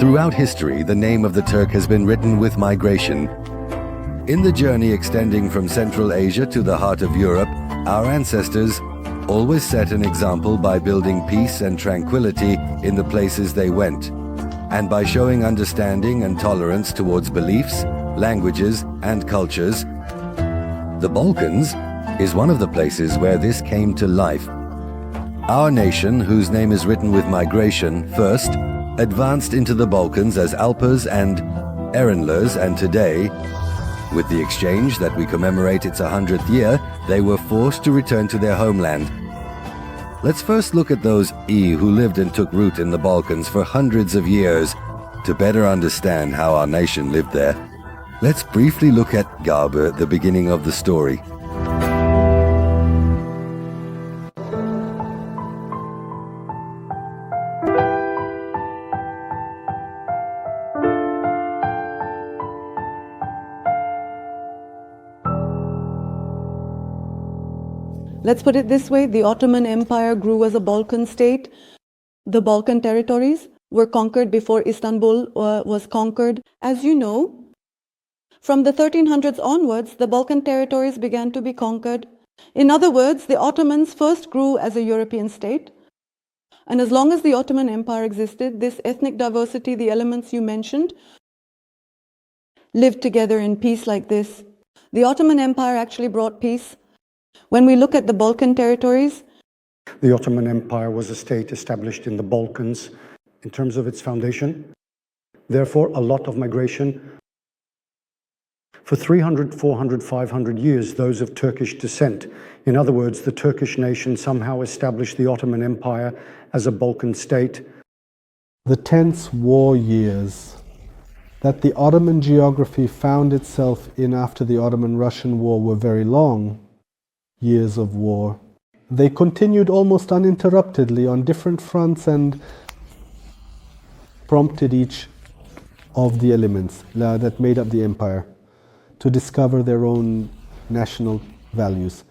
Throughout history, the name of the Turk has been written with migration. In the journey extending from Central Asia to the heart of Europe, our ancestors always set an example by building peace and tranquility in the places they went, and by showing understanding and tolerance towards beliefs, languages, and cultures. The Balkans is one of the places where this came to life. Our nation, whose name is written with migration, first advanced into the Balkans as Alpers and Erenlers, and today, with the exchange that we commemorate its 100th year, they were forced to return to their homeland. Let's first look at those who lived and took root in the Balkans for hundreds of years to better understand how our nation lived there. Let's briefly look at Garba, the beginning of the story. Let's put it this way, the Ottoman Empire grew as a Balkan state. The Balkan territories were conquered before Istanbul was conquered. As you know, from the 1300s onwards, the Balkan territories began to be conquered. In other words, the Ottomans first grew as a European state. And as long as the Ottoman Empire existed, this ethnic diversity, the elements you mentioned, lived together in peace like this. The Ottoman Empire actually brought peace. When we look at the Balkan territories, the Ottoman Empire was a state established in the Balkans in terms of its foundation. Therefore, a lot of migration. For 300, 400, 500 years, those of Turkish descent. In other words, the Turkish nation somehow established the Ottoman Empire as a Balkan state. The tense war years that the Ottoman geography found itself in after the Ottoman-Russian War were very long years of war. They continued almost uninterruptedly on different fronts and prompted each of the elements that made up the empire to discover their own national values.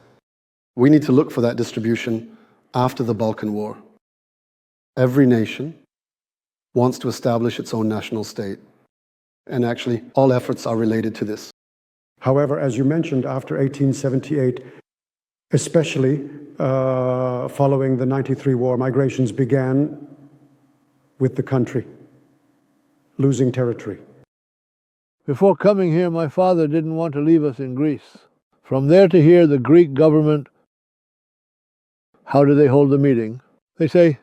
We need to look for that distribution after the Balkan War. Every nation wants to establish its own national state, and actually all efforts are related to this. However, as you mentioned, after 1878, especially following the 93 war, migrations began with the country losing territory. Before coming here, my father didn't want to leave us in Greece. From there to here, the Greek government, how do they hold the meeting? They say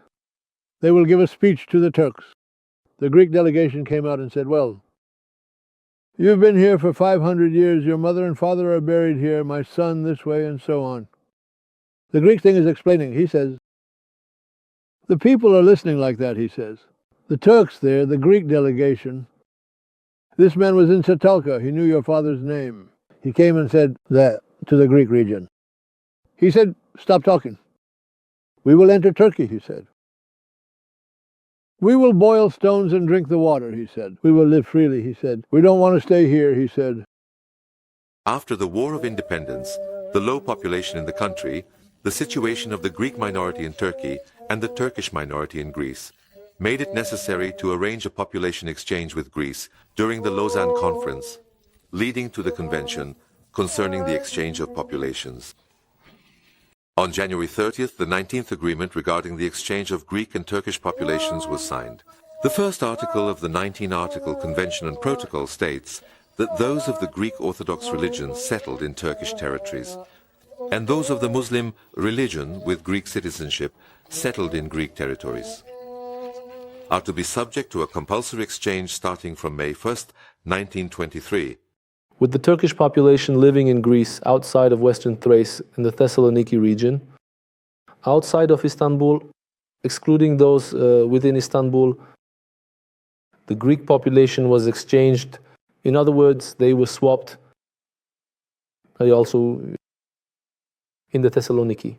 they will give a speech to the Turks. The Greek delegation came out and said, well, you've been here for 500 years, your mother and father are buried here, my son this way, and so on. The Greek thing is explaining. He says, the people are listening like that, he says. The Turks there, the Greek delegation, this man was in Satalka, he knew your father's name. He came and said that to the Greek region. He said, stop talking. We will enter Turkey, he said. We will boil stones and drink the water, he said. We will live freely, he said. We don't want to stay here, he said. After the War of Independence, the low population in the country, the situation of the Greek minority in Turkey and the Turkish minority in Greece made it necessary to arrange a population exchange with Greece during the Lausanne Conference, leading to the convention concerning the exchange of populations. On January 30th, the 19th agreement regarding the exchange of Greek and Turkish populations was signed. The first article of the 19-article Convention and Protocol states that those of the Greek Orthodox religion settled in Turkish territories, and those of the Muslim religion with Greek citizenship settled in Greek territories, are to be subject to a compulsory exchange starting from May 1st, 1923. With the Turkish population living in Greece outside of Western Thrace in the Thessaloniki region, outside of Istanbul, excluding those within Istanbul, the Greek population was exchanged. In other words, they were swapped. They also in the Thessaloniki,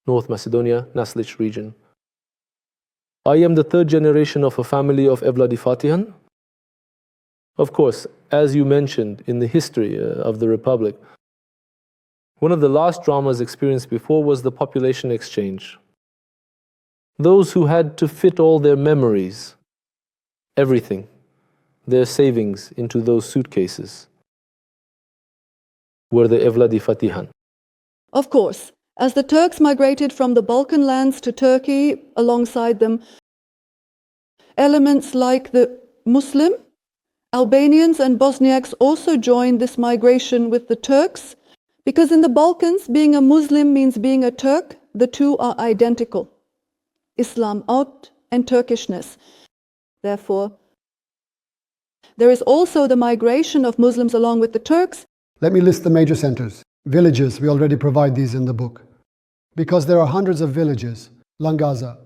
North Macedonia, Naslic region. I am the third generation of a family of Evladi Fatihan. Of course, as you mentioned in the history of the Republic, one of the last dramas experienced before was the population exchange. Those who had to fit all their memories everything, their savings, into those suitcases. Were the Evladi Fatihan. Of course, as the Turks migrated from the Balkan lands to Turkey, alongside them, elements like the Muslim, Albanians and Bosniaks also joined this migration with the Turks, because in the Balkans, being a Muslim means being a Turk. The two are identical. Islam out and Turkishness. Therefore, there is also the migration of Muslims along with the Turks. Let me list the major centers. Villages, we already provide these in the book. Because there are hundreds of villages. Langaza.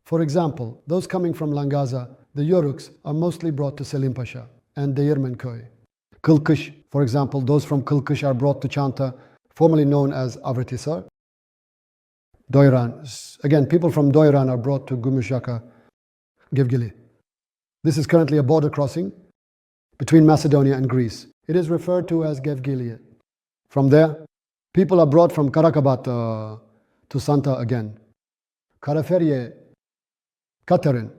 For example, those coming from Langaza, the Yoruks, are mostly brought to Selim Pasha and Değirmenköy. Kılkış, for example, those from Kılkış are brought to Çanta, formerly known as Avratisar. Doyran, again, people from Doyran are brought to Gümüşyaka, Gevgili. This is currently a border crossing between Macedonia and Greece. It is referred to as Gevgili. From there, people are brought from Karakabat to Santa again. Karaferye, Katerin,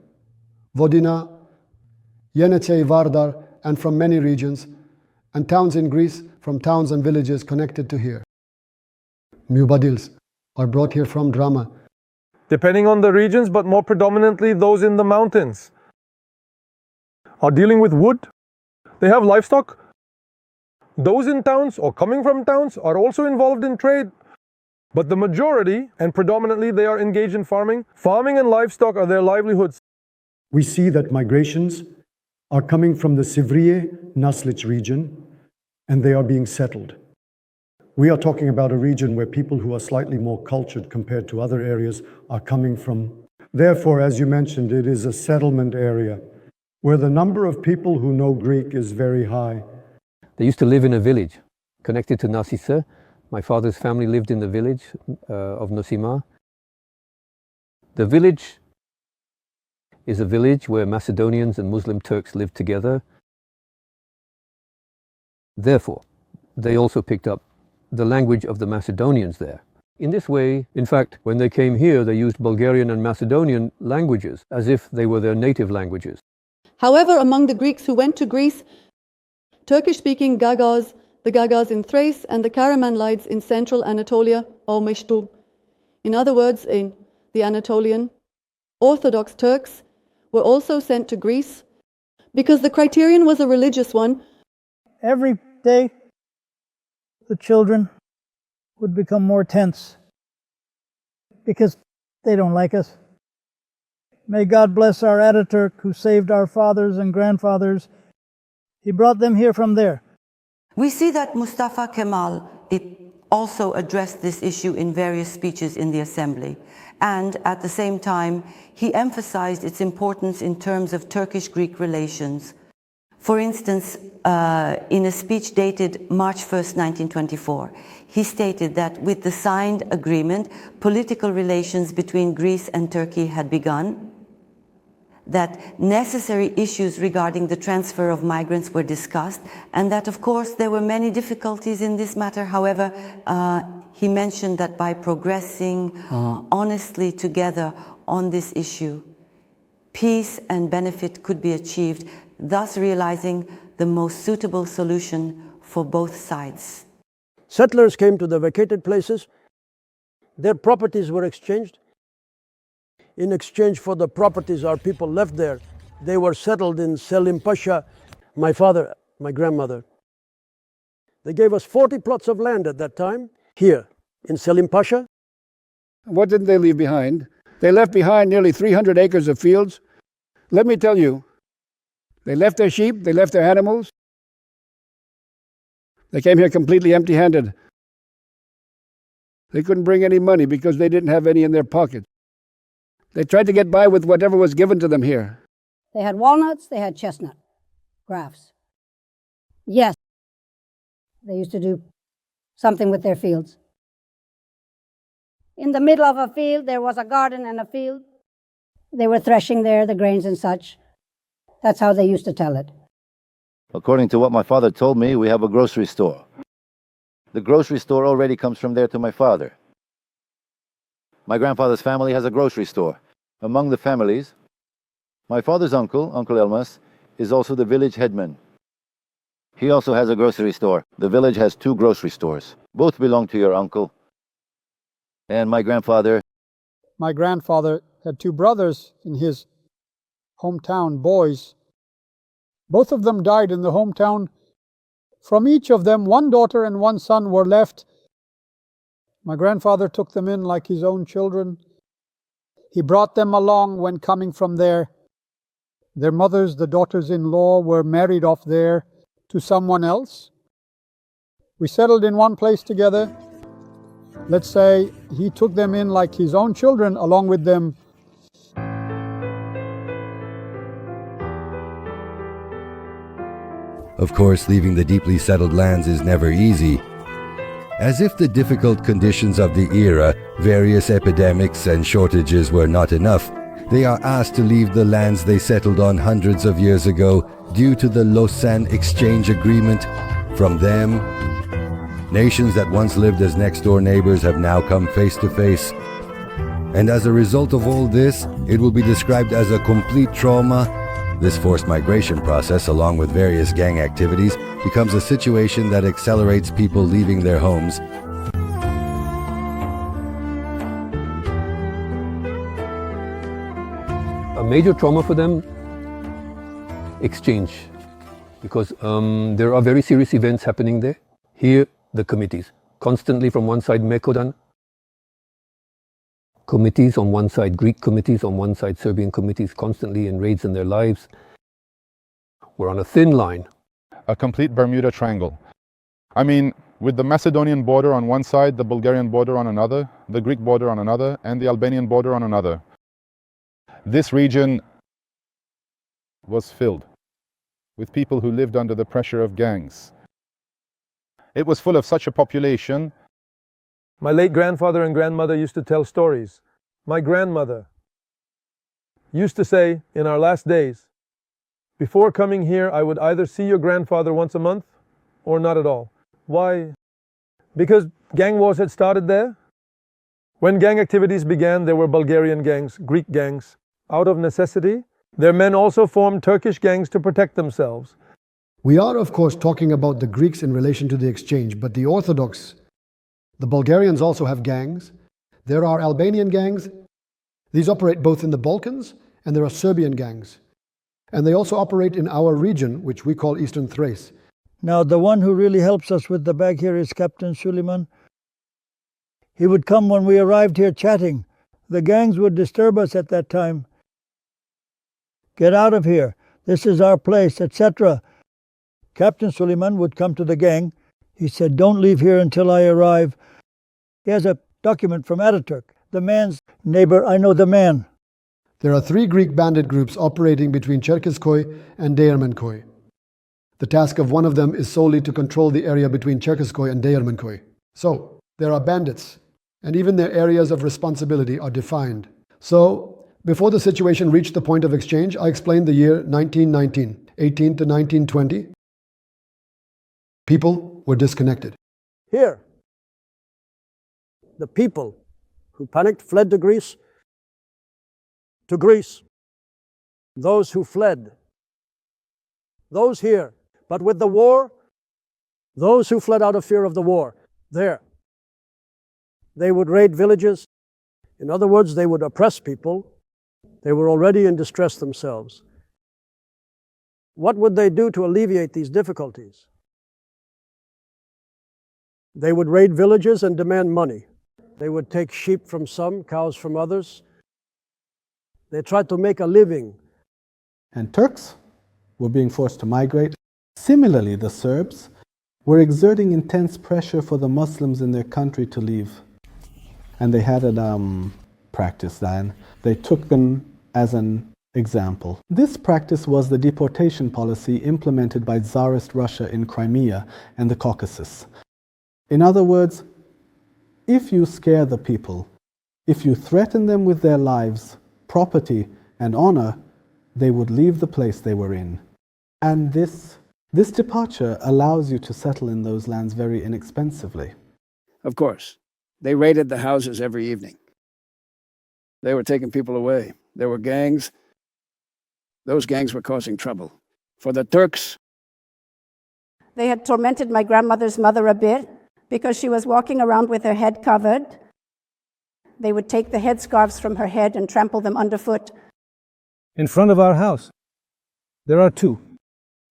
Vodina, Yeneçey, Vardar, and from many regions, and towns in Greece from towns and villages connected to here. Mübadils are brought here from Drama. Depending on the regions, but more predominantly those in the mountains, are dealing with wood. They have livestock. Those in towns or coming from towns are also involved in trade. But the majority, and predominantly, they are engaged in farming. Farming and livestock are their livelihoods. We see that migrations are coming from the Sivriye-Nasliç region, and they are being settled. We are talking about a region where people who are slightly more cultured compared to other areas are coming from. Therefore, as you mentioned, it is a settlement area where the number of people who know Greek is very high. They used to live in a village connected to Nasisa. My father's family lived in the village of Nosima. The village is a village where Macedonians and Muslim Turks lived together. Therefore, they also picked up the language of the Macedonians there. In this way, in fact, when they came here, they used Bulgarian and Macedonian languages as if they were their native languages. However, among the Greeks who went to Greece, Turkish-speaking Gagars, the Gagars in Thrace and the Karamanlides in central Anatolia, or Meştul. In other words, in the Anatolian, Orthodox Turks were also sent to Greece because the criterion was a religious one. Every day, the children would become more tense because they don't like us. May God bless our Ataturk who saved our fathers and grandfathers. He brought them here from there. We see that Mustafa Kemal also addressed this issue in various speeches in the Assembly. And at the same time, he emphasized its importance in terms of Turkish-Greek relations. For instance, in a speech dated March 1st, 1924, he stated that with the signed agreement, political relations between Greece and Turkey had begun, that necessary issues regarding the transfer of migrants were discussed, and that, of course, there were many difficulties in this matter. However, he mentioned that by progressing honestly together on this issue, peace and benefit could be achieved, thus realizing the most suitable solution for both sides. Settlers came to the vacated places. Their properties were exchanged. In exchange for the properties our people left there, they were settled in Selim Pasha. My father, my grandmother, they gave us 40 plots of land at that time, here in Selim Pasha. What did they leave behind? They left behind nearly 300 acres of fields. Let me tell you, they left their sheep, they left their animals. They came here completely empty-handed. They couldn't bring any money because they didn't have any in their pockets. They tried to get by with whatever was given to them here. They had walnuts, they had chestnut grafts. Yes, they used to do something with their fields. In the middle of a field, there was a garden and a field. They were threshing there, the grains and such. That's how they used to tell it. According to what my father told me, we have a grocery store. The grocery store already comes from there to my father. My grandfather's family has a grocery store. Among the families, My father's uncle, Uncle Elmas, is also the village headman. He also has a grocery store. The village has 2 grocery stores. Both belong to your uncle. And my grandfather. My grandfather had 2 brothers in his hometown, boys. Both of them died in the hometown. From each of them, 1 daughter and 1 son were left. My grandfather took them in like his own children. He brought them along when coming from there. Their mothers, the daughters-in-law, were married off there to someone else. We settled in one place together. Let's say he took them in like his own children along with them. Of course, leaving the deeply settled lands is never easy. As if the difficult conditions of the era, various epidemics and shortages were not enough, they are asked to leave the lands they settled on hundreds of years ago due to the Lausanne Exchange Agreement. From them, nations that once lived as next-door neighbors have now come face to face. And as a result of all this, it will be described as a complete trauma. This forced migration process, along with various gang activities, becomes a situation that accelerates people leaving their homes. A major trauma for them, exchange, because there are very serious events happening there. Here, the committees, constantly from one side Mekodan, committees on one side, Greek committees on one side, Serbian committees, constantly in raids in their lives. We're on a thin line. A complete Bermuda Triangle. I mean, with the Macedonian border on one side, the Bulgarian border on another, the Greek border on another, and the Albanian border on another. This region was filled with people who lived under the pressure of gangs. It was full of such a population. My late grandfather and grandmother used to tell stories. My grandmother used to say in our last days, before coming here, I would either see your grandfather once a month or not at all. Why? Because gang wars had started there. When gang activities began, there were Bulgarian gangs, Greek gangs. Out of necessity, their men also formed Turkish gangs to protect themselves. We are, of course, talking about the Greeks in relation to the exchange, but the Orthodox, the Bulgarians also have gangs. There are Albanian gangs. These operate both in the Balkans, and there are Serbian gangs. And they also operate in our region, which we call Eastern Thrace. Now, the one who really helps us with the bag here is Captain Suleiman. He would come when we arrived here chatting. The gangs would disturb us at that time. Get out of here. This is our place, etc. Captain Suleiman would come to the gang. He said, don't leave here until I arrive. He has a document from Ataturk. The man's neighbor, I know the man. There are 3 Greek bandit groups operating between Cherkezköy and Değirmenköy. The task of one of them is solely to control the area between Cherkezköy and Değirmenköy. So, there are bandits, and even their areas of responsibility are defined. So, before the situation reached the point of exchange, I explained the year 1919, 18 to 1920. People were disconnected. Here, the people who panicked fled to Greece. Those who fled. Those here. But with the war, those who fled out of fear of the war, there. They would raid villages. In other words, they would oppress people. They were already in distress themselves. What would they do to alleviate these difficulties? They would raid villages and demand money. They would take sheep from some, cows from others. They tried to make a living. And Turks were being forced to migrate. Similarly, the Serbs were exerting intense pressure for the Muslims in their country to leave. And they had a practice then. They took them as an example. This practice was the deportation policy implemented by Tsarist Russia in Crimea and the Caucasus. In other words, if you scare the people, if you threaten them with their lives, property, and honor, they would leave the place they were in. And this departure allows you to settle in those lands very inexpensively. Of course, they raided the houses every evening. They were taking people away. There were gangs. Those gangs were causing trouble. For the Turks, they had tormented my grandmother's mother a bit because she was walking around with her head covered. They would take the headscarves from her head and trample them underfoot. In front of our house, there are two.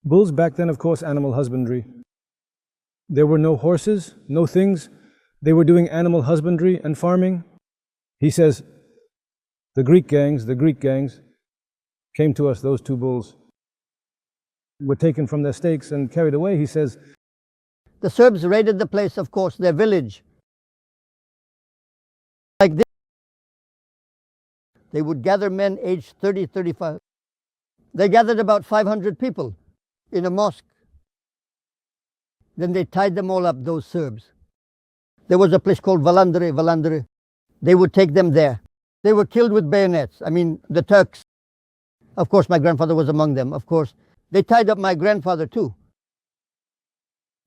Bulls back then, of course, animal husbandry. There were no horses, no things. They were doing animal husbandry and farming. He says, the Greek gangs came to us, those two bulls, were taken from their stakes and carried away. He says, the Serbs raided the place, of course, their village. Like this, they would gather men aged 30, 35. They gathered about 500 people in a mosque. Then they tied them all up, those Serbs. There was a place called Valandere. They would take them there. They were killed with bayonets. I mean, the Turks. Of course, my grandfather was among them, of course. They tied up my grandfather too.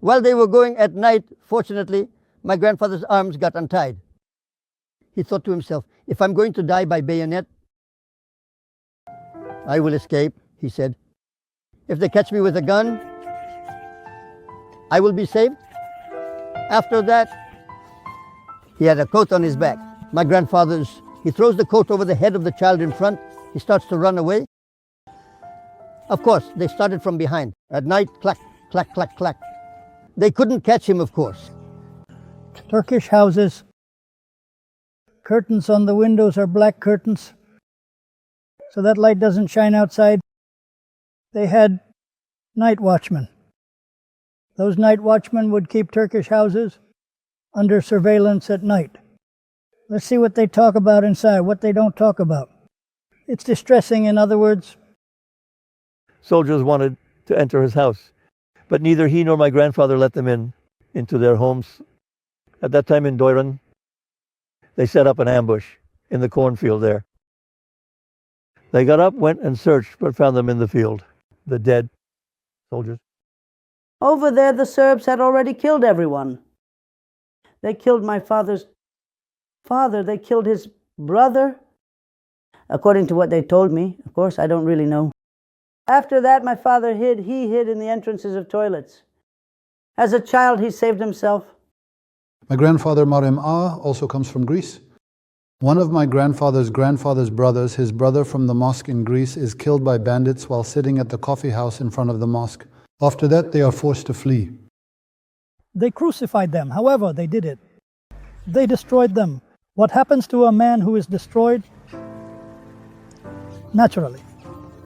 While they were going at night, fortunately, my grandfather's arms got untied. He thought to himself, if I'm going to die by bayonet, I will escape, he said. If they catch me with a gun, I will be saved. After that, he had a coat on his back. My grandfather's, he throws the coat over the head of the child in front. He starts to run away. Of course, they started from behind. At night, clack, clack, clack, clack. They couldn't catch him, of course. Turkish houses. Curtains on the windows are black curtains, so that light doesn't shine outside. They had night watchmen. Those night watchmen would keep Turkish houses under surveillance at night. Let's see what they talk about inside, what they don't talk about. It's distressing, in other words. Soldiers wanted to enter his house, but neither he nor my grandfather let them into their homes. At that time in Doiran, they set up an ambush in the cornfield there. They got up, went and searched, but found them in the field, the dead soldiers. Over there, the Serbs had already killed everyone. They killed my father's father. They killed his brother, according to what they told me. Of course, I don't really know. After that, my father hid. He hid in the entrances of toilets. As a child, he saved himself. My grandfather, Marem A, also comes from Greece. One of my grandfather's brothers, his brother from the mosque in Greece, is killed by bandits while sitting at the coffee house in front of the mosque. After that, they are forced to flee. They crucified them, however they did it. They destroyed them. What happens to a man who is destroyed? Naturally,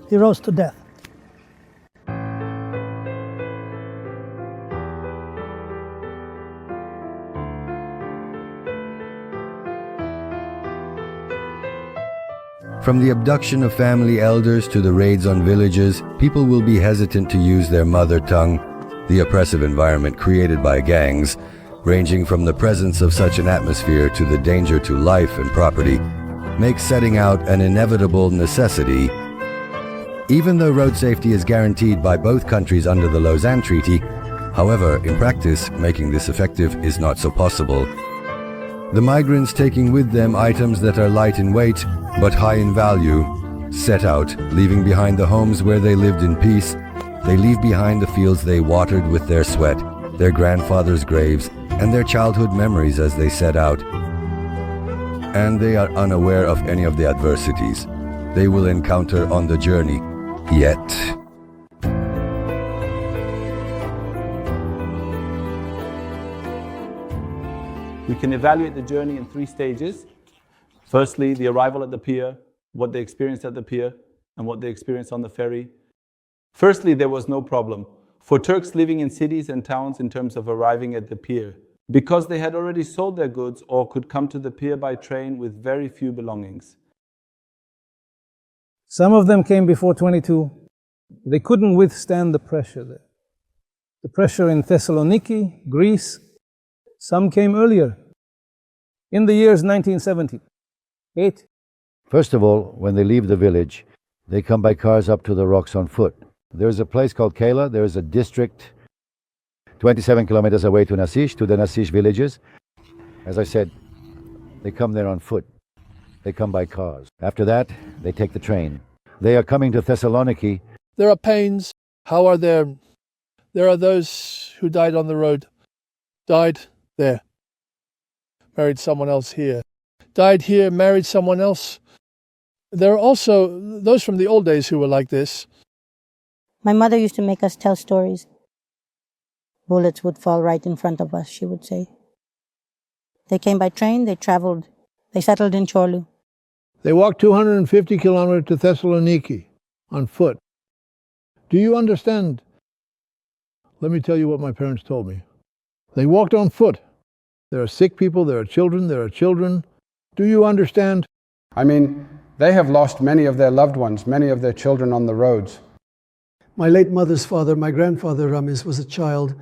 he rose to death. From the abduction of family elders to the raids on villages, people will be hesitant to use their mother tongue. The oppressive environment created by gangs, ranging from the presence of such an atmosphere to the danger to life and property, makes setting out an inevitable necessity. Even though road safety is guaranteed by both countries under the Lausanne Treaty, however, in practice, making this effective is not so possible. The migrants taking with them items that are light in weight but high in value set out, leaving behind the homes where they lived in peace. They leave behind the fields they watered with their sweat, their grandfathers' graves, and their childhood memories as they set out. And they are unaware of any of the adversities they will encounter on the journey, yet. We can evaluate the journey in 3 stages. Firstly, the arrival at the pier, what they experienced at the pier, and what they experienced on the ferry. Firstly, there was no problem for Turks living in cities and towns in terms of arriving at the pier, because they had already sold their goods or could come to the pier by train with very few belongings. Some of them came before 22. They couldn't withstand the pressure there. The pressure in Thessaloniki, Greece. Some came earlier, in the years 1978. First of all, when they leave the village, they come by cars up to the rocks on foot. There's a place called Kela. There is a district 27 kilometers away to the Nasish villages. As I said, they come there on foot. They come by cars. After that, they take the train. They are coming to Thessaloniki. There are pains. How are there? There are those who died on the road. Died there. Married someone else here. Died here, married someone else. There are also those from the old days who were like this. My mother used to make us tell stories. Bullets would fall right in front of us, she would say. They came by train, they traveled, they settled in Chorlu. They walked 250 kilometers to Thessaloniki on foot. Do you understand? Let me tell you what my parents told me. They walked on foot. There are sick people, there are children. Do you understand? I mean, they have lost many of their loved ones, many of their children on the roads. My late mother's father, my grandfather Ramis, was a child.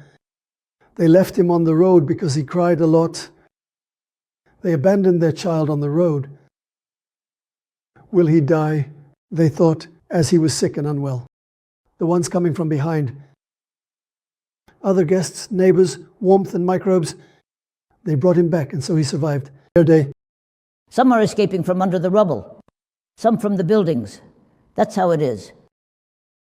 They left him on the road because he cried a lot. They abandoned their child on the road. Will he die? They thought, as he was sick and unwell. The ones coming from behind. Other guests, neighbors, warmth and microbes. They brought him back, and so he survived their day. Some are escaping from under the rubble, some from the buildings. That's how it is.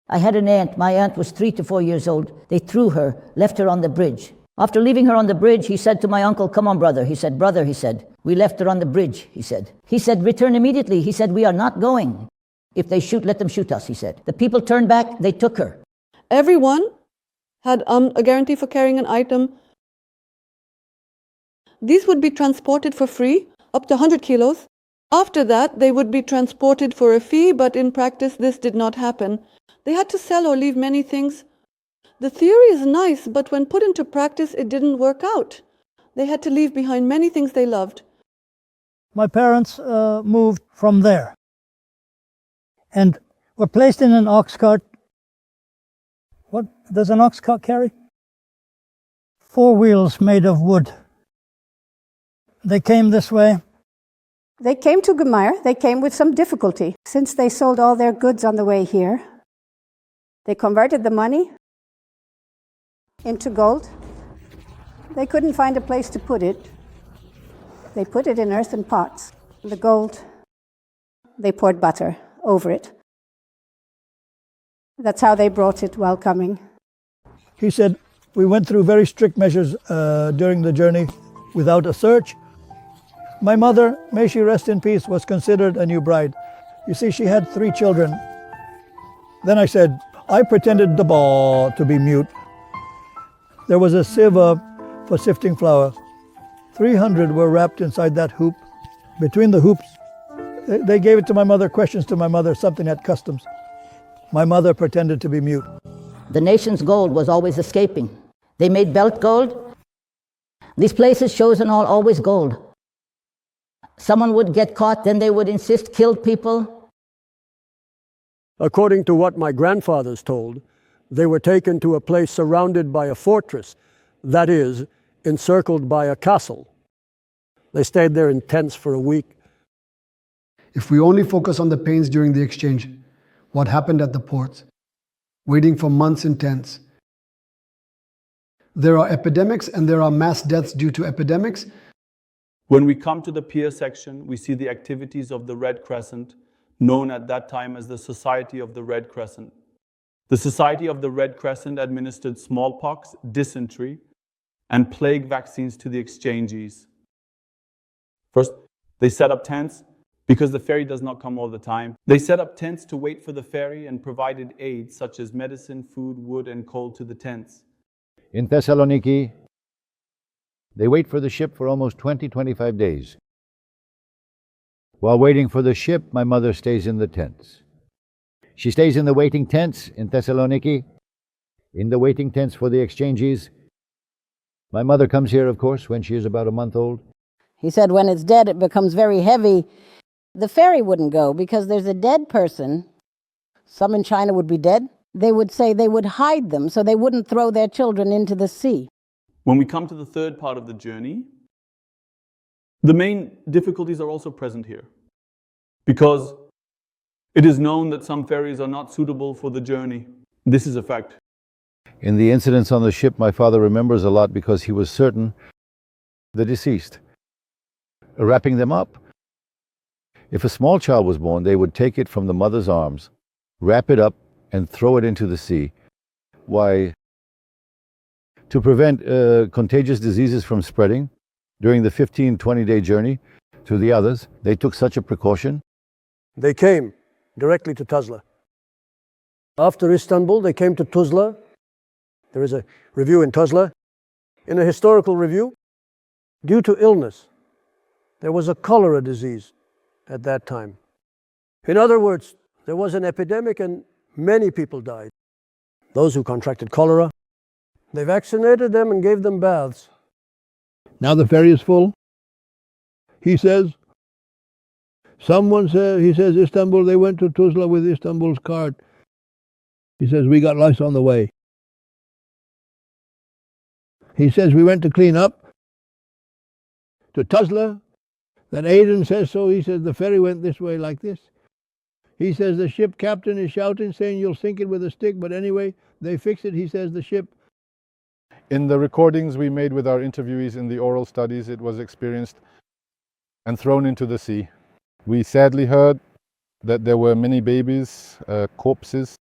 I had an aunt. My aunt was 3 to 4 years old. They threw her, left her on the bridge. After leaving her on the bridge, he said to my uncle, "Come on, brother." He said, "Brother," he said, "we left her on the bridge," he said. He said, "Return immediately." He said, "We are not going. If they shoot, let them shoot us," he said. The people turned back, they took her. Everyone had a guarantee for carrying an item. These would be transported for free, up to 100 kilos. After that, they would be transported for a fee, but in practice, this did not happen. They had to sell or leave many things. The theory is nice, but when put into practice, it didn't work out. They had to leave behind many things they loved. My parents moved from there and were placed in an ox cart. What does an ox cart carry? 4 wheels made of wood. They came this way. They came to Gemeyer. They came with some difficulty. Since they sold all their goods on the way here, they converted the money into gold. They couldn't find a place to put it. They put it in earthen pots. The gold, they poured butter over it. That's how they brought it while coming. He said, we went through very strict measures during the journey without a search. My mother, may she rest in peace, was considered a new bride. You see, she had 3 children. Then I said, I pretended to be mute. There was a sieve for sifting flour. 300 were wrapped inside that hoop. Between the hoops, they gave it to my mother, questions to my mother, something at customs. My mother pretended to be mute. The nation's gold was always escaping. They made belt gold. These places chosen all always gold. Someone would get caught, then they would insist, killed people. According to what my grandfathers told, they were taken to a place surrounded by a fortress, that is, encircled by a castle. They stayed there in tents for a week. If we only focus on the pains during the exchange, what happened at the ports, waiting for months in tents. There are epidemics and there are mass deaths due to epidemics. When we come to the pier section, we see the activities of the Red Crescent, known at that time as the Society of the Red Crescent. The Society of the Red Crescent administered smallpox, dysentery, and plague vaccines to the exchangees. First, they set up tents because the ferry does not come all the time. They set up tents to wait for the ferry and provided aid such as medicine, food, wood, and coal to the tents. In Thessaloniki, they wait for the ship for almost 20-25 days. While waiting for the ship, my mother stays in the tents. She stays in the waiting tents in Thessaloniki, in the waiting tents for the exchangees. My mother comes here, of course, when she is about a month old. He said when it's dead, it becomes very heavy. The ferry wouldn't go because there's a dead person. Some in China would be dead. They would say they would hide them so they wouldn't throw their children into the sea. When we come to the third part of the journey, the main difficulties are also present here, because it is known that some ferries are not suitable for the journey. This is a fact. In the incidents on the ship, my father remembers a lot because he was certain the deceased. Wrapping them up. If a small child was born, they would take it from the mother's arms, wrap it up, and throw it into the sea. Why? To prevent contagious diseases from spreading during the 15-20-day journey to the others, they took such a precaution. They came directly to Tuzla. After Istanbul, they came to Tuzla. There is a review in Tuzla. In a historical review, due to illness, there was a cholera disease at that time. In other words, there was an epidemic and many people died. Those who contracted cholera, they vaccinated them and gave them baths. Now the ferry is full. He says, he says, Istanbul, they went to Tuzla with Istanbul's cart. He says, we got lice on the way. He says, we went to clean up to Tuzla. Then Aiden says so. He says, the ferry went this way like this. He says, the ship captain is shouting, saying you'll sink it with a stick. But anyway, they fix it. He says, the ship. In the recordings we made with our interviewees in the oral studies, it was experienced and thrown into the sea. We sadly heard that there were many babies, corpses.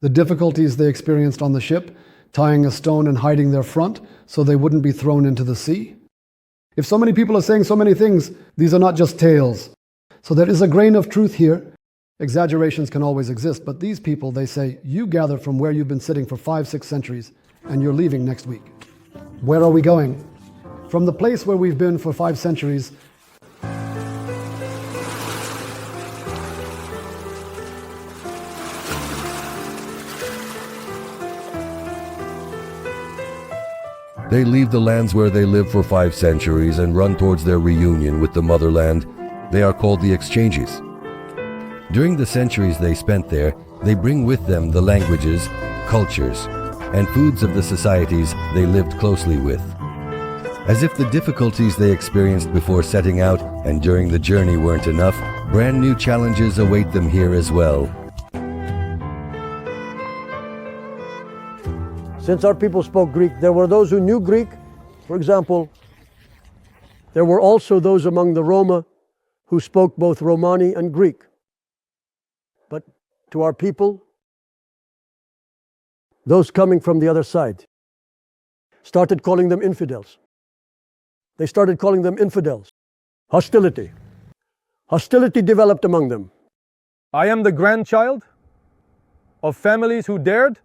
The difficulties they experienced on the ship, tying a stone and hiding their front so they wouldn't be thrown into the sea. If so many people are saying so many things, these are not just tales. So there is a grain of truth here. Exaggerations can always exist, but these people, they say, you gathered from where you've been sitting for 5-6 centuries, and you're leaving next week. Where are we going? From the place where we've been for 5 centuries, They leave the lands where they lived for 5 centuries and run towards their reunion with the motherland. They are called the exchanges. During the centuries they spent there, they bring with them the languages, cultures, and foods of the societies they lived closely with. As if the difficulties they experienced before setting out and during the journey weren't enough, brand new challenges await them here as well. Since our people spoke Greek, there were those who knew Greek. For example, there were also those among the Roma who spoke both Romani and Greek. But to our people, those coming from the other side started calling them infidels. They started calling them infidels. Hostility. Hostility developed among them. I am the grandchild of families who dared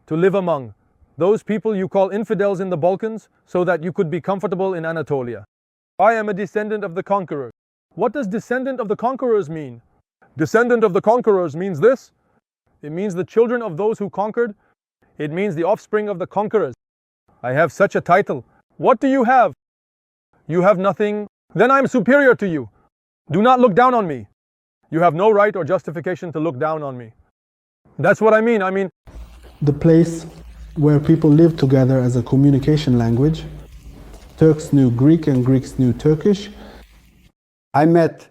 to live among those people you call infidels in the Balkans so that you could be comfortable in Anatolia. I am a descendant of the conquerors. What does descendant of the conquerors mean? Descendant of the conquerors means this. It means the children of those who conquered. It means the offspring of the conquerors. I have such a title. What do you have? You have nothing. Then I am superior to you. Do not look down on me. You have no right or justification to look down on me. That's what I mean. The place where people lived together as a communication language. Turks knew Greek and Greeks knew Turkish. I met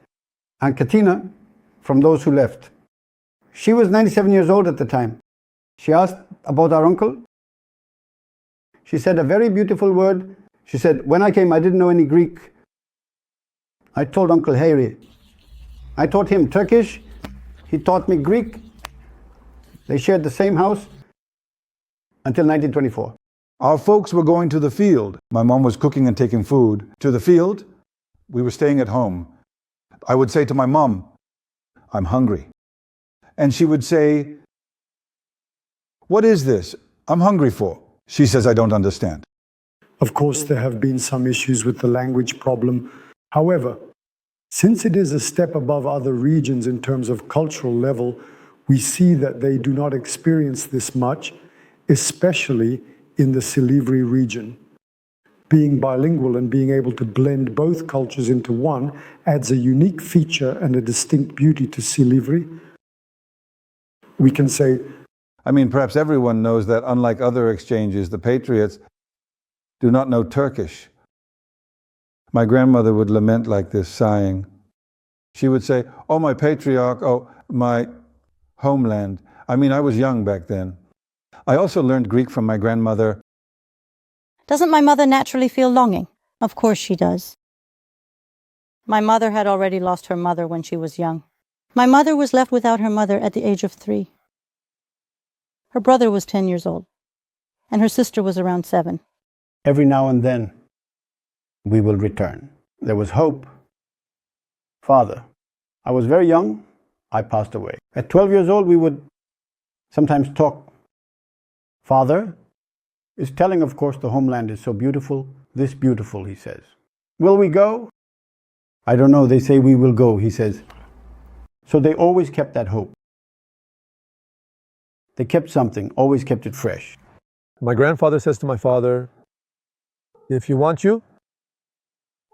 Aunt Katina from those who left. She was 97 years old at the time. She asked about our uncle. She said a very beautiful word. She said, when I came, I didn't know any Greek. I told Uncle Harry. I taught him Turkish. He taught me Greek. They shared the same house until 1924. Our folks were going to the field. My mom was cooking and taking food to the field. We were staying at home. I would say to my mom, I'm hungry. And she would say, what is this I'm hungry for? She says, I don't understand. of course, there have been some issues with the language problem. However, since it is a step above other regions in terms of cultural level, we see that they do not experience this much, especially in the Silivri region. Being bilingual and being able to blend both cultures into one adds a unique feature and a distinct beauty to Silivri. We can say, I mean, perhaps everyone knows that unlike other exchanges, the Patriots do not know Turkish. My grandmother would lament like this, sighing. She would say, oh, my patriarch, oh, my homeland. I mean, I was young back then. I also learned Greek from my grandmother. Doesn't my mother naturally feel longing? Of course she does. My mother had already lost her mother when she was young. My mother was left without her mother at the age of 3. Her brother was 10 years old, and her sister was around 7. Every now and then, we will return. There was hope. Father, I was very young, I passed away. At 12 years old, we would sometimes talk. Father is telling, of course, the homeland is so beautiful, this beautiful, he says. Will we go? I don't know, they say we will go, he says. So they always kept that hope. They kept something, always kept it fresh. My grandfather says to my father, if you want you,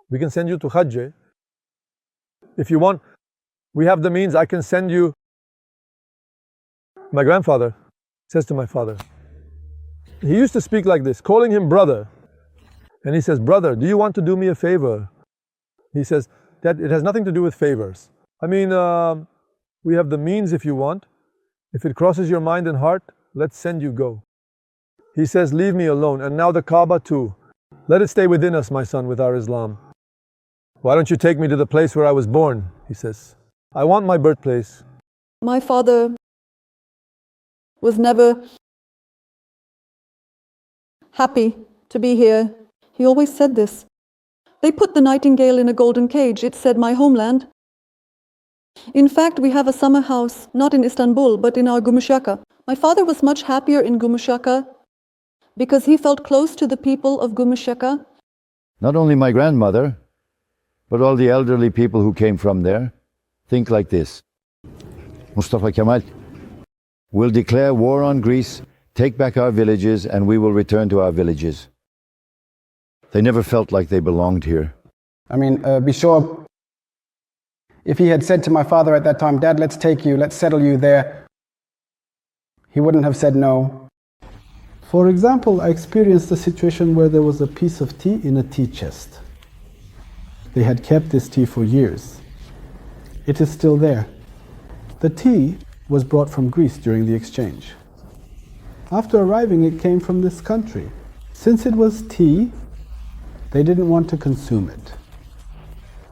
we can send you to Hajj. If you want, we have the means, I can send you. My grandfather says to my father, he used to speak like this, calling him brother. And he says, brother, do you want to do me a favor? He says, Dad, it has nothing to do with favors. I mean, we have the means if you want. If it crosses your mind and heart, let's send you go. He says, leave me alone. And now the Kaaba too. Let it stay within us, my son, with our Islam. Why don't you take me to the place where I was born? He says, I want my birthplace. My father was never happy to be here. He always said this. They put the nightingale in a golden cage. It said, my homeland. In fact, we have a summer house, not in Istanbul, but in our Gümüşhaka. My father was much happier in Gümüşhaka because he felt close to the people of Gümüşhaka. Not only my grandmother, but all the elderly people who came from there think like this. Mustafa Kemal will declare war on Greece, take back our villages, and we will return to our villages. They never felt like they belonged here. I mean, be sure, if he had said to my father at that time, Dad, let's take you, let's settle you there, he wouldn't have said no. For example, I experienced a situation where there was a piece of tea in a tea chest. They had kept this tea for years. It is still there. The tea was brought from Greece during the exchange. After arriving, it came from this country. Since it was tea, they didn't want to consume it.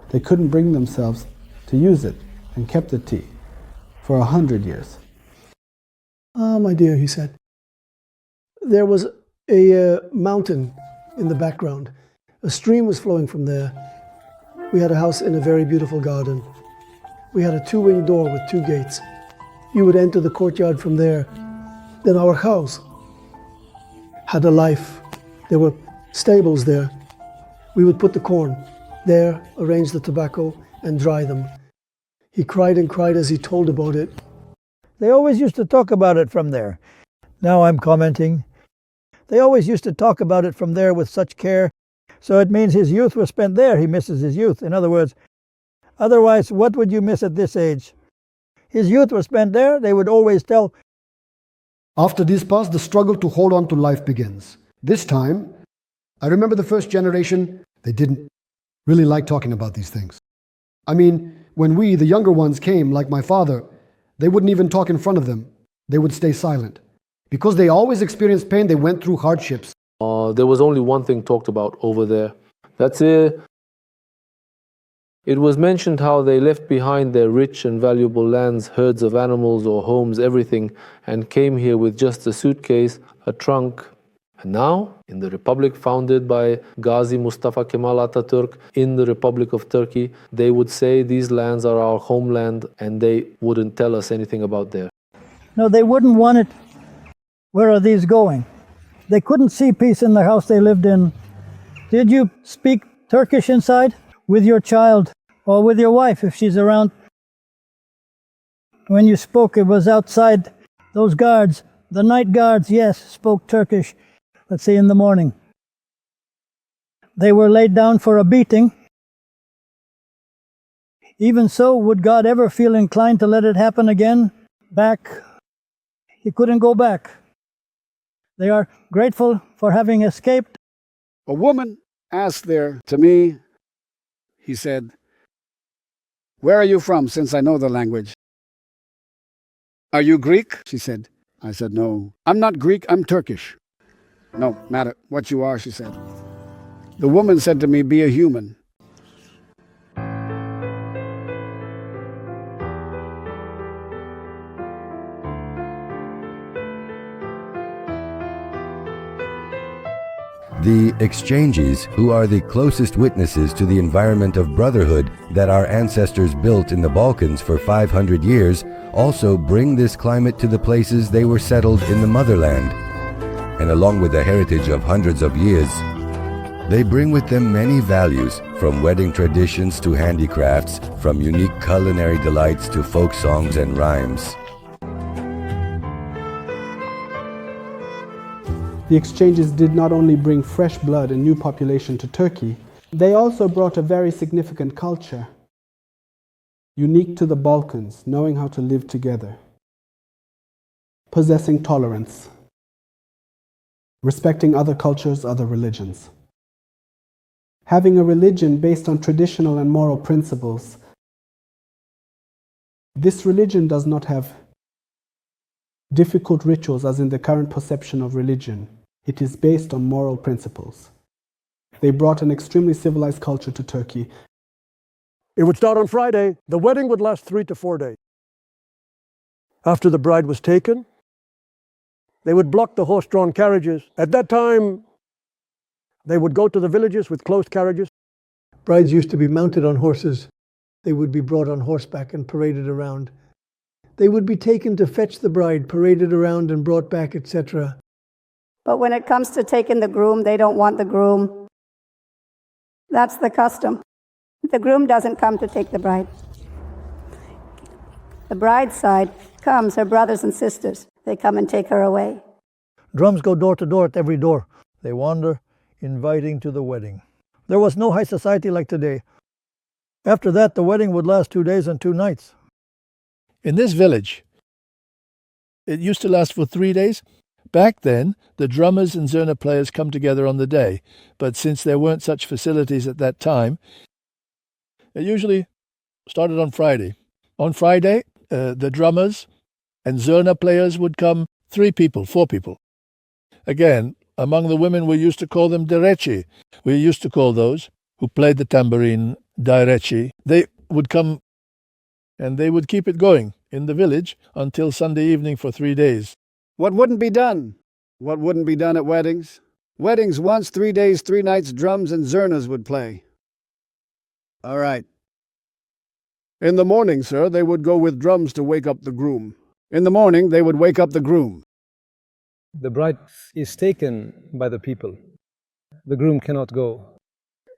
They couldn't bring themselves to use it and kept the tea for 100 years. Ah, my dear, he said. There was a mountain in the background. A stream was flowing from there. We had a house in a very beautiful garden. We had a two-wing door with 2 gates. You would enter the courtyard from there. Then our house had a life. There were stables there. We would put the corn there, arrange the tobacco, and dry them. He cried and cried as he told about it. They always used to talk about it from there. Now I'm commenting. They always used to talk about it from there with such care. So it means his youth was spent there. He misses his youth. In other words, otherwise, what would you miss at this age? His youth was spent there. They would always tell. After this pass, the struggle to hold on to life begins. This time, I remember the first generation, they didn't really like talking about these things. I mean, when we, the younger ones, came, like my father, they wouldn't even talk in front of them. They would stay silent. Because they always experienced pain, they went through hardships. There was only one thing talked about over there. That's it. It was mentioned how they left behind their rich and valuable lands, herds of animals or homes, everything, and came here with just a suitcase, a trunk. And now, in the republic founded by Gazi Mustafa Kemal Atatürk, in the Republic of Turkey, they would say these lands are our homeland, and they wouldn't tell us anything about there. No, they wouldn't want it. Where are these going? They couldn't see peace in the house they lived in. Did you speak Turkish inside with your child or with your wife if she's around? When you spoke, it was outside. Those guards, the night guards, yes, spoke Turkish. Let's say in the morning. They were laid down for a beating. Even so, would God ever feel inclined to let it happen again? Back? He couldn't go back. They are grateful for having escaped. A woman asked there to me, he said, "Where are you from, since I know the language?" "Are you Greek?" she said. I said, "No, I'm not Greek, I'm Turkish." "No matter what you are," she said. The woman said to me, "Be a human." The exchanges, who are the closest witnesses to the environment of brotherhood that our ancestors built in the Balkans for 500 years, also bring this climate to the places they were settled in the motherland. And along with the heritage of hundreds of years, they bring with them many values, from wedding traditions to handicrafts, from unique culinary delights to folk songs and rhymes. The exchanges did not only bring fresh blood and new population to Turkey, they also brought a very significant culture, unique to the Balkans, knowing how to live together, possessing tolerance, respecting other cultures, other religions, having a religion based on traditional and moral principles. This religion does not have difficult rituals as in the current perception of religion. It is based on moral principles. They brought an extremely civilized culture to Turkey. It would start on Friday. The wedding would last 3 to 4 days. After the bride was taken, they would block the horse-drawn carriages. At that time, they would go to the villages with closed carriages. Brides used to be mounted on horses. They would be brought on horseback and paraded around. They would be taken to fetch the bride, paraded around and brought back, etc. But when it comes to taking the groom, they don't want the groom. That's the custom. The groom doesn't come to take the bride. The bride's side comes, her brothers and sisters. They come and take her away. Drums go door to door at every door. They wander, inviting to the wedding. There was no high society like today. After that, the wedding would last 2 days and 2 nights. In this village, it used to last for 3 days. Back then, the drummers and zurna players come together on the day, but since there weren't such facilities at that time, it usually started on Friday. On Friday, the drummers and zurna players would come 3 people, 4 people. Again, among the women, we used to call them dereci. We used to call those who played the tambourine dereci. They would come and they would keep it going in the village until Sunday evening for 3 days. What wouldn't be done? What wouldn't be done at weddings? Weddings once, 3 days, 3 nights, drums and zurnas would play. All right. In the morning, sir, they would go with drums to wake up the groom. In the morning, they would wake up the groom. The bride is taken by the people. The groom cannot go.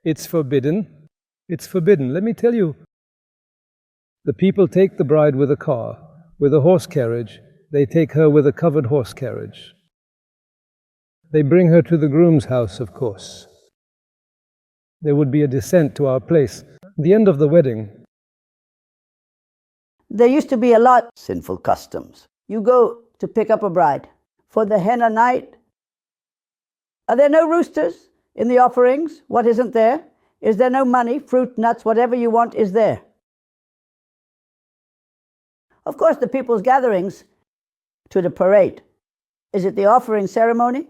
It's forbidden. It's forbidden. Let me tell you. The people take the bride with a car, with a horse carriage. They take her with a covered horse carriage. They bring her to the groom's house, of course. There would be a descent to our place. At the end of the wedding, there used to be a lot of sinful customs. You go to pick up a bride for the henna night. Are there no roosters in the offerings? What isn't there? Is there no money, fruit, nuts, whatever you want is there? Of course, the people's gatherings to the parade. Is it the offering ceremony?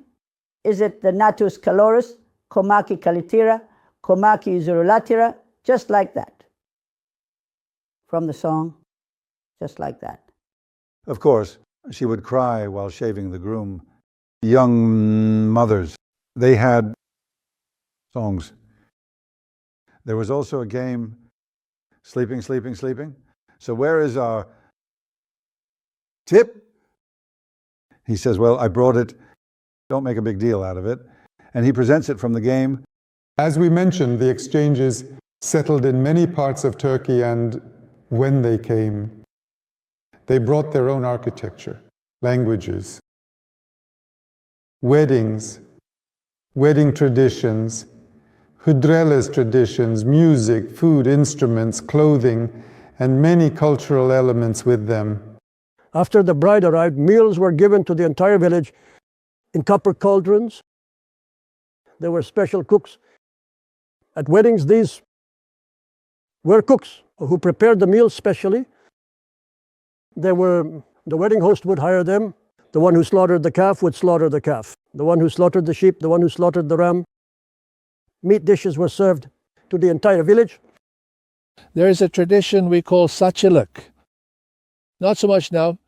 Is it the natus caloris, komaki kalitira, komaki zurulatira? Just like that. From the song, just like that. Of course, she would cry while shaving the groom. Young mothers, they had songs. There was also a game, sleeping, sleeping, sleeping. So where is our tip? He says, well, I brought it. Don't make a big deal out of it. And he presents it from the game. As we mentioned, the exchanges settled in many parts of Turkey, and when they came, they brought their own architecture, languages, weddings, wedding traditions, hudreles traditions, music, food, instruments, clothing, and many cultural elements with them. After the bride arrived, meals were given to the entire village in copper cauldrons. There were special cooks. At weddings, these were cooks who prepared the meals specially. The wedding host would hire them. The one who slaughtered the calf would slaughter the calf. The one who slaughtered the sheep, the one who slaughtered the ram. Meat dishes were served to the entire village. There is a tradition we call saçılık. Not so much now,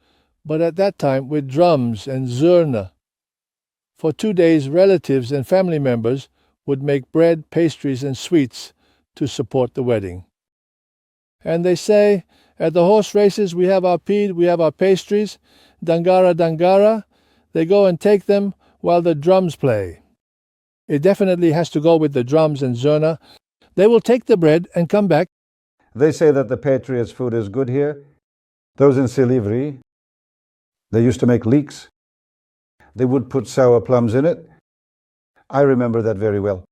but at that time with drums and zurna For 2 days, relatives and family members would make bread, pastries, and sweets to support the wedding. And they say, at the horse races, we have our peed, we have our pastries, dangara, dangara. They go and take them while the drums play. It definitely has to go with the drums and zurna. They will take the bread and come back. They say that the Patriots' food is good here. Those in Silivri, they used to make leeks. They would put sour plums in it. I remember that very well.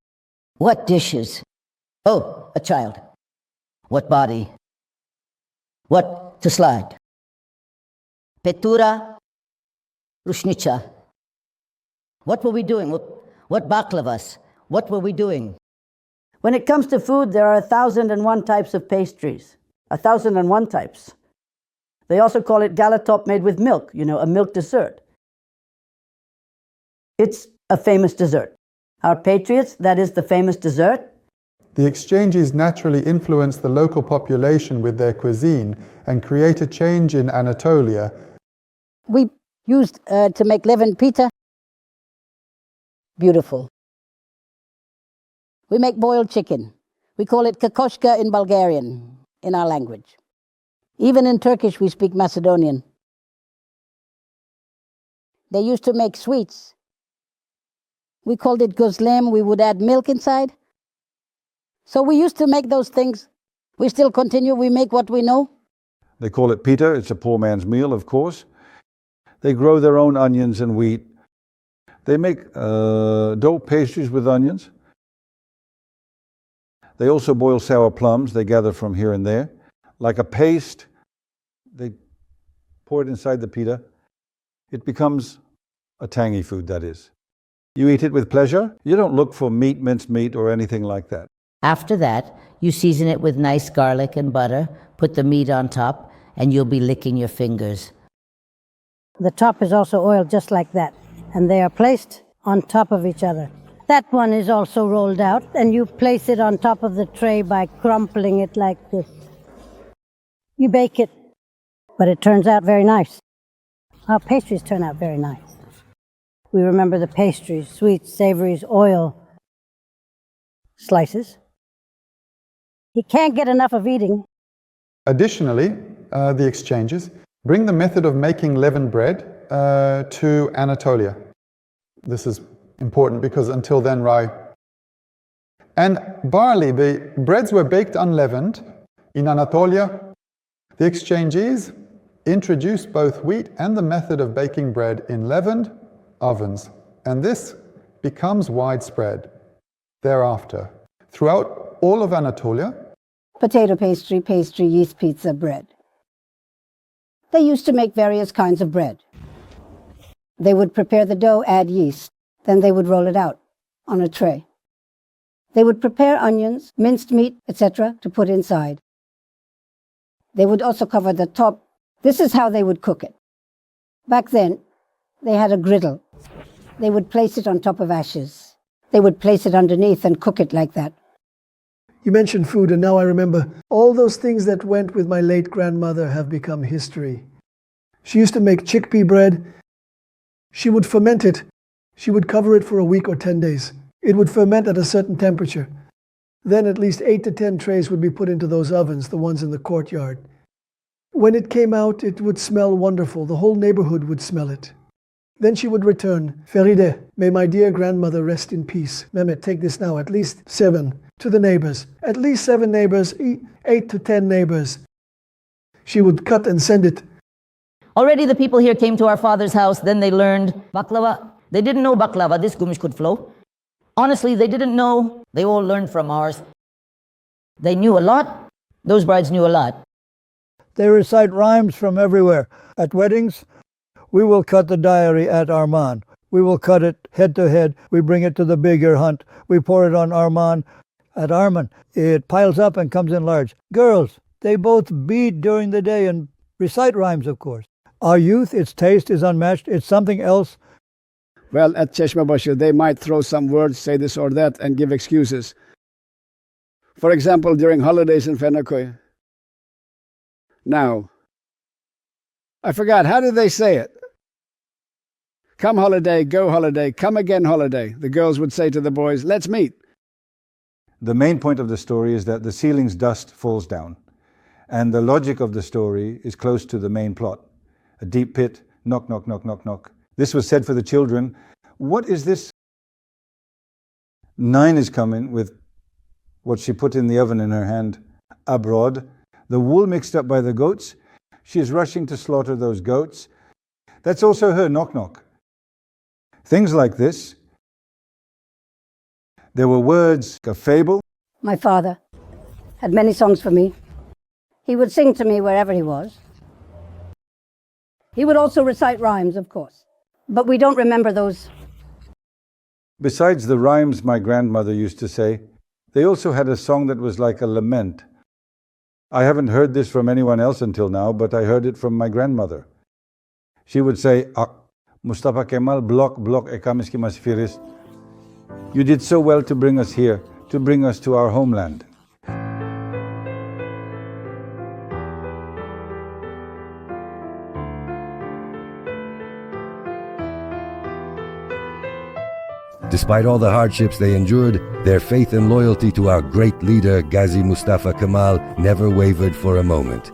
What dishes? Oh, a child. What body? What to slide? Petura, rushnicha. What were we doing? What baklavas? What were we doing? When it comes to food, there are 1,001 types of pastries. 1,001 types. They also call it galatop made with milk, a milk dessert. It's a famous dessert. Our patriots, that is the famous dessert. The exchanges naturally influenced the local population with their cuisine and create a change in Anatolia. We used to make leavened pita. Beautiful. We make boiled chicken. We call it kokoshka in Bulgarian, in our language. Even in Turkish, we speak Macedonian. They used to make sweets. We called it gozlem. We would add milk inside. So we used to make those things. We still continue. We make what we know. They call it pita. It's a poor man's meal, of course. They grow their own onions and wheat. They make dough pastries with onions. They also boil sour plums. They gather from here and there. Like a paste, they pour it inside the pita. It becomes a tangy food, that is. You eat it with pleasure. You don't look for meat, minced meat, or anything like that. After that, you season it with nice garlic and butter, put the meat on top, and you'll be licking your fingers. The top is also oiled just like that, and they are placed on top of each other. That one is also rolled out, and you place it on top of the tray by crumpling it like this. You bake it, but it turns out very nice. Our pastries turn out very nice. We remember the pastries, sweets, savories, oil, slices. You can't get enough of eating. Additionally, the exchanges bring the method of making leavened bread to Anatolia. This is important because until then, rye and barley, the breads were baked unleavened in Anatolia. The exchanges introduced both wheat and the method of baking bread in leavened ovens, and this becomes widespread thereafter throughout all of Anatolia. Potato pastry, yeast pizza, bread. They used to make various kinds of bread. They would prepare the dough, add yeast, then they would roll it out on a tray. They would prepare onions, minced meat, etc. to put inside. They would also cover the top. This is how they would cook it. Back then, they had a griddle. They would place it on top of ashes. They would place it underneath and cook it like that. You mentioned food, and now I remember all those things that went with my late grandmother have become history. She used to make chickpea bread. She would ferment it. She would cover it for a week or 10 days. It would ferment at a certain temperature. Then at least 8 to 10 trays would be put into those ovens, the ones in the courtyard. When it came out, it would smell wonderful. The whole neighborhood would smell it. Then she would return. Feride, may my dear grandmother rest in peace. Mehmet, take this now, at least 7 to the neighbors. At least 7 neighbors, 8 to 10 neighbors. She would cut and send it. Already the people here came to our father's house, then they learned baklava. They didn't know baklava, this gumish could flow. Honestly, they didn't know. They all learned from ours. They knew a lot. Those brides knew a lot. They recite rhymes from everywhere. At weddings, we will cut the diary at Arman. We will cut it head to head. We bring it to the bigger hunt. We pour it on Arman. At Arman, it piles up and comes in large. Girls, they both bead during the day and recite rhymes, of course. Our youth, its taste is unmatched. It's something else. Well, at Çeşmebaşı, they might throw some words, say this or that, and give excuses. For example, during holidays in Fenaköy. Now, I forgot, how did they say it? come holiday, go holiday, come again holiday. The girls would say to the boys, let's meet. The main point of the story is that the ceiling's dust falls down. And the logic of the story is close to the main plot. A deep pit, knock, knock, knock, knock, knock. This was said for the children. What is this? 9 is coming with what she put in the oven in her hand, abroad. The wool mixed up by the goats. She is rushing to slaughter those goats. That's also her knock, knock. Things like this. There were words, a fable. My father had many songs for me. He would sing to me wherever he was. He would also recite rhymes, of course. But we don't remember those. Besides the rhymes my grandmother used to say, they also had a song that was like a lament. I haven't heard this from anyone else until now, but I heard it from my grandmother. She would say, Mustafa Kemal, blok ekamis ki masfiris. You did so well to bring us here, to bring us to our homeland. Despite all the hardships they endured, their faith and loyalty to our great leader, Gazi Mustafa Kemal, never wavered for a moment.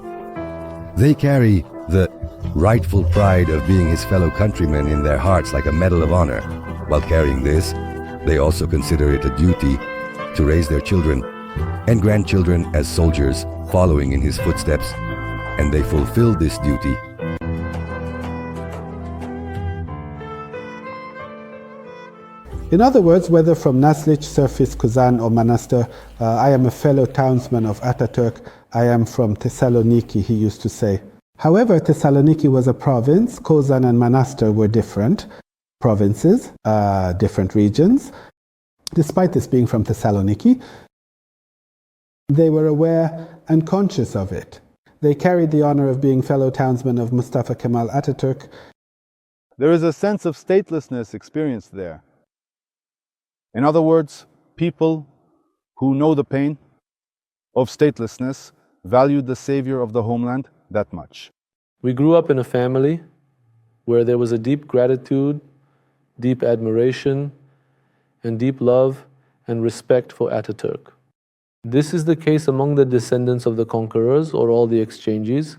They carry the rightful pride of being his fellow countrymen in their hearts like a medal of honor. While carrying this, they also consider it a duty to raise their children and grandchildren as soldiers following in his footsteps, and they fulfill this duty. In other words, whether from Naslic, Surfis, Kazan or Manastir, I am a fellow townsman of Ataturk. I am from Thessaloniki, he used to say. However, Thessaloniki was a province. Kozan and Manastir were different provinces, different regions. Despite this being from Thessaloniki, they were aware and conscious of it. They carried the honor of being fellow townsmen of Mustafa Kemal Ataturk. There is a sense of statelessness experienced there. In other words, people who know the pain of statelessness valued the savior of the homeland that much. We grew up in a family where there was a deep gratitude, deep admiration, and deep love and respect for Ataturk. This is the case among the descendants of the conquerors or all the exchanges.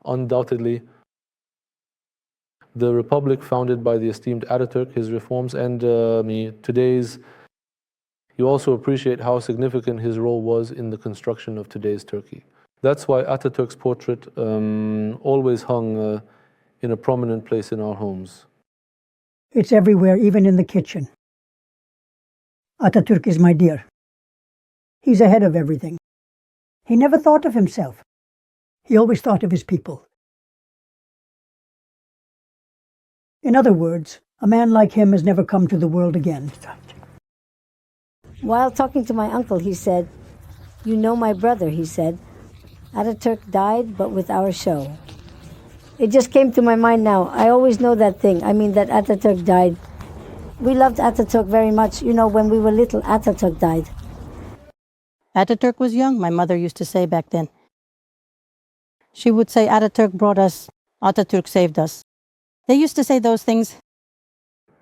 Undoubtedly, the republic founded by the esteemed Ataturk, his reforms, and you also appreciate how significant his role was in the construction of today's Turkey. That's why Ataturk's portrait always hung in a prominent place in our homes. It's everywhere, even in the kitchen. Ataturk is my dear. He's ahead of everything. He never thought of himself. He always thought of his people. In other words, a man like him has never come to the world again. While talking to my uncle, he said, "You know my brother," he said. "Ataturk died, but with our show." It just came to my mind now. I always know that thing. I mean, that Ataturk died. We loved Ataturk very much. You know, when we were little, Ataturk died. Ataturk was young, my mother used to say back then. She would say, Ataturk brought us, Ataturk saved us. They used to say those things.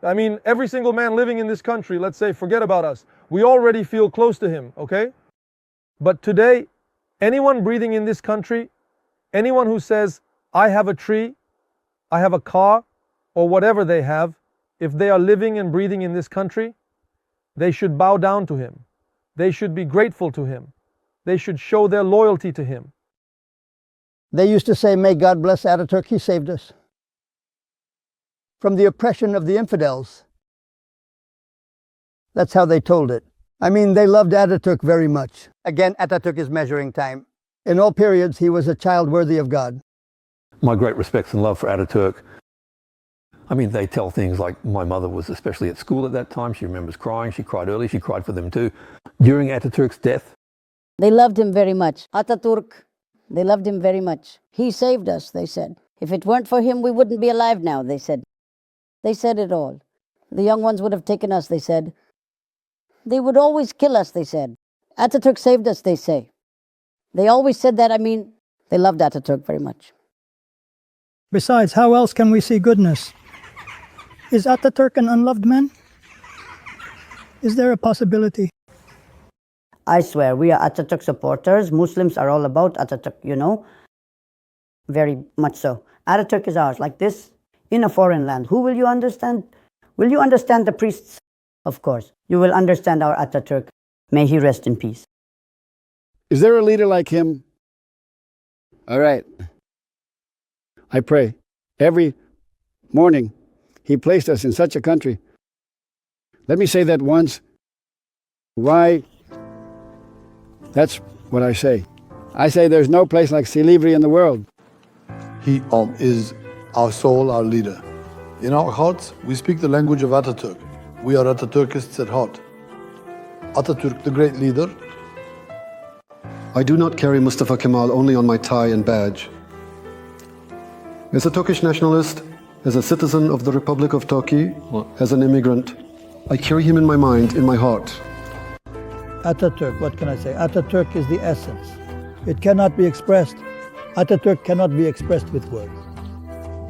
I mean, every single man living in this country, let's say, forget about us. We already feel close to him, okay? But today, anyone breathing in this country, anyone who says, I have a tree, I have a car, or whatever they have, if they are living and breathing in this country, they should bow down to him. They should be grateful to him. They should show their loyalty to him. They used to say, may God bless Ataturk, he saved us from the oppression of the infidels. That's how they told it. I mean, they loved Ataturk very much. Again, Ataturk is measuring time. In all periods, he was a child worthy of God. My great respects and love for Ataturk. I mean, they tell things like my mother was especially at school at that time. She remembers crying. She cried early. She cried for them too. During Ataturk's death. They loved him very much. Ataturk, they loved him very much. He saved us, they said. If it weren't for him, we wouldn't be alive now, they said. They said it all. The young ones would have taken us, they said. They would always kill us, they said. Ataturk saved us, they say. They always said that. I mean, they loved Ataturk very much. Besides, how else can we see goodness Is Ataturk an unloved man? Is there a possibility? I swear, we are Ataturk supporters. Muslims are all about Ataturk, you know. Very much so. Ataturk is ours, like this, in a foreign land. Who will you understand? Will you understand the priests? Of course. You will understand our Ataturk. May he rest in peace. Is there a leader like him? All right. I pray. Every morning, he placed us in such a country. Let me say that once. Why? That's what I say. I say there's no place like Silivri in the world. He is our soul, our leader. In our hearts, we speak the language of Ataturk. We are Ataturkists at heart. Ataturk, the great leader. I do not carry Mustafa Kemal only on my tie and badge. As a Turkish nationalist, as a citizen of the Republic of Turkey, as an immigrant, I carry him in my mind, in my heart. Ataturk, what can I say? Ataturk is the essence. It cannot be expressed. Ataturk cannot be expressed with words.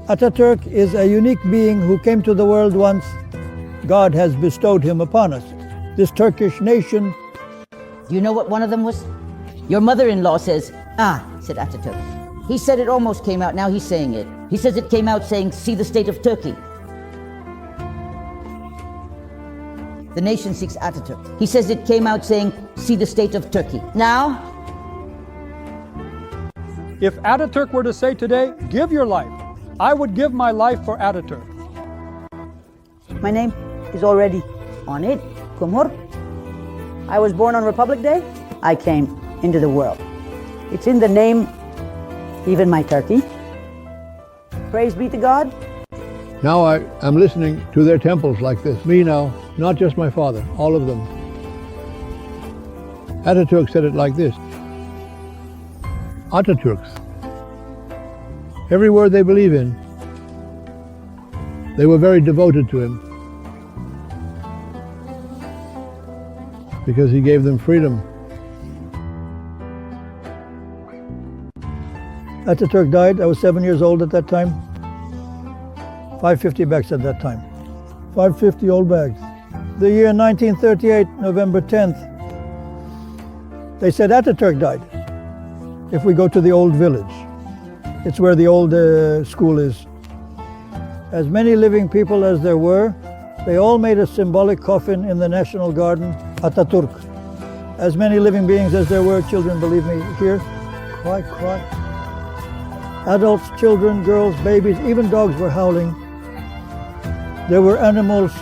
Ataturk is a unique being who came to the world once. God has bestowed him upon us. This Turkish nation. Do you know what one of them was? Your mother-in-law says, said Ataturk. He said it almost came out, now he's saying it. He says it came out saying, see the state of Turkey. The nation seeks Ataturk. He says it came out saying, see the state of Turkey. Now, if Ataturk were to say today, give your life, I would give my life for Ataturk. My name is already on it. Kumhur. I was born on Republic Day. I came into the world. It's in the name, even my Turkey. Praise be to God. Now I am listening to their temples like this. Me now, not just my father, all of them. Ataturk said it like this. Ataturks, every word they believe in, they were very devoted to him because he gave them freedom. Ataturk died. I was 7 years old at that time. 550 bags at that time. 550 old bags. The year 1938, November 10th, they said Ataturk died. If we go to the old village, it's where the old school is. As many living people as there were, they all made a symbolic coffin in the National Garden, Ataturk. As many living beings as there were, children, believe me, here, cry, cry. Adults, children, girls, babies, even dogs were howling. There were animals.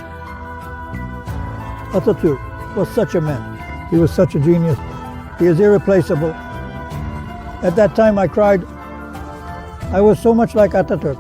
Ataturk was such a man. He was such a genius. He is irreplaceable. At that time I cried. I was so much like Ataturk.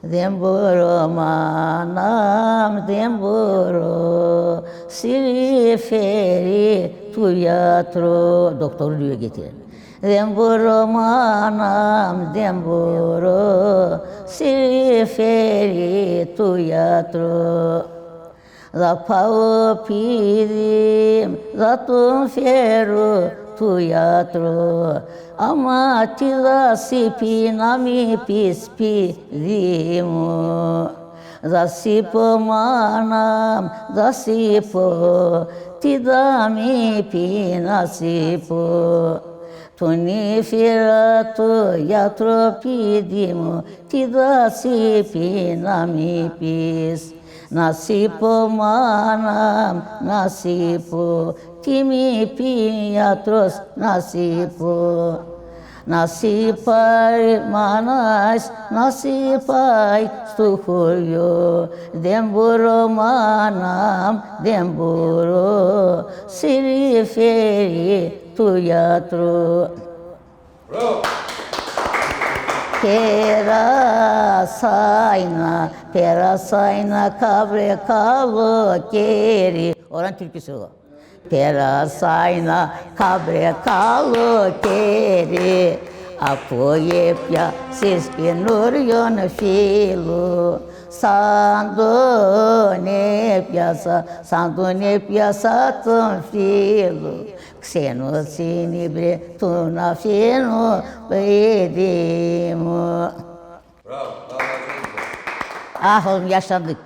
Demburo manam, demburo siliferi tuyatro. Doktoru diyor getirin. Demburo manam, demburo siliferi tuyatro. Zapao pidim, zatum feru tuyatro. Amati sipi nami pispi dimu. Zasipo manam, zasipo tidami pinasipo. Tuni firatu yatro pidimu, tidasipi nami pis. Nasipo manam, nasipo kimi piatros nasipo. Nasipai manas, nasipai stuhuryo. Demburo manam, demburo siliferi tuyatro. Kera saina Perasayna kabre kalı geri. Oran türküsü o. Perasayna kabre kalı geri. Apo yepya siski nur yon filu. Sandu nepyasa tun filu. Kseno sinibre tuna fino bedimu. Ah oğlum yaşlandık.